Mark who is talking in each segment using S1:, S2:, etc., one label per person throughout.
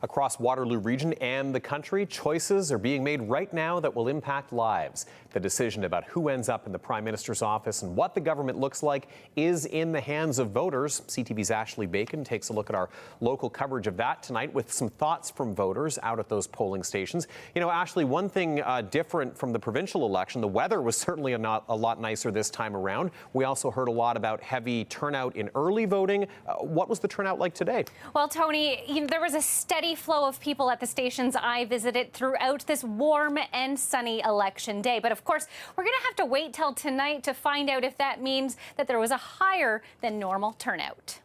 S1: Across Waterloo Region and the country, choices are being made right now that will impact lives. The decision about who ends up in the Prime Minister's office and what the government looks like is in the hands of voters. CTV's Ashley Bacon takes a look at our local coverage of that tonight with some thoughts from voters out at those polling stations. You know, Ashley, one thing different from the provincial election, the weather was certainly a lot nicer this time around. We also heard a lot about heavy turnout in early voting. What was the turnout like today?
S2: Well, Tony, there was a steady flow of people at the stations I visited throughout this warm and sunny election day. But of course, we're going to have to wait till tonight to find out if that means that there was a higher than normal turnout.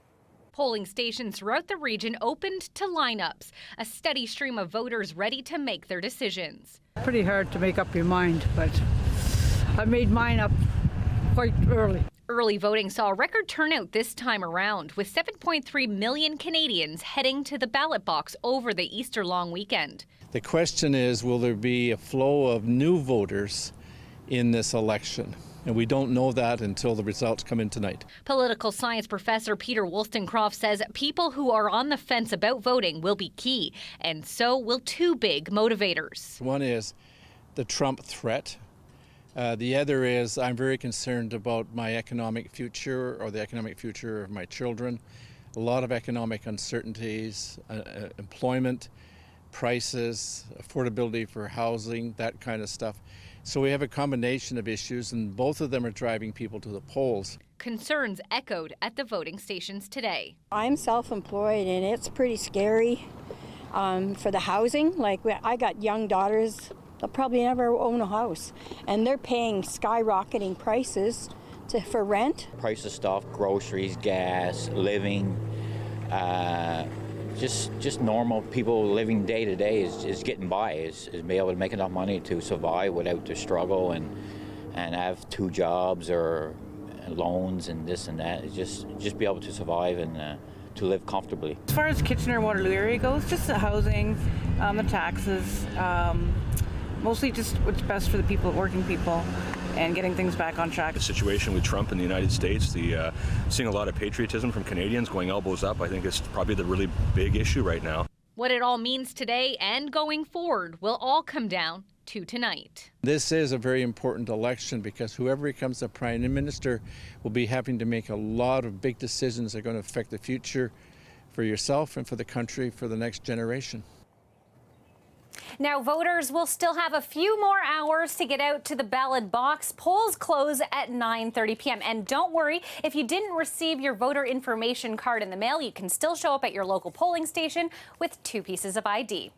S3: Polling stations throughout the region opened to lineups, a steady stream of voters ready to make their decisions.
S4: Pretty hard to make up your mind, but I made mine up quite early.
S3: Early voting saw a record turnout this time around, with 7.3 million Canadians heading to the ballot box over the Easter long weekend.
S5: The question is, will there be a flow of new voters in this election? And we don't know that until the results come in tonight.
S3: Political science professor Peter Wollstonecroft says people who are on the fence about voting will be key, and so will two big motivators.
S5: One is the Trump threat. The other is I'm very concerned about my economic future or the economic future of my children. A lot of economic uncertainties, employment, prices, affordability for housing, that kind of stuff. So we have a combination of issues, and both of them are driving people to the polls.
S3: Concerns echoed at the voting stations today.
S6: I'm self-employed, and it's pretty scary for the housing. Like, I got young daughters. They'll probably never own a house, and they're paying skyrocketing prices for rent.
S7: Price of stuff, groceries, gas, living, just normal people living day to day is getting by, is being able to make enough money to survive without the struggle and have two jobs or loans and this and that. It's just be able to survive and to live comfortably.
S4: As far as Kitchener-Waterloo area goes, just the housing, the taxes, mostly just what's best for the people, working people, and getting things back on track.
S8: The situation with Trump in the United States, seeing a lot of patriotism from Canadians going elbows up, I think is probably the really big issue right now.
S3: What it all means today and going forward will all come down to tonight.
S5: This is a very important election because whoever becomes the Prime Minister will be having to make a lot of big decisions that are going to affect the future for yourself and for the country for the next generation.
S2: Now, voters will still have a few more hours to get out to the ballot box. Polls close at 9:30 p.m. And don't worry, if you didn't receive your voter information card in the mail, you can still show up at your local polling station with 2 pieces of ID.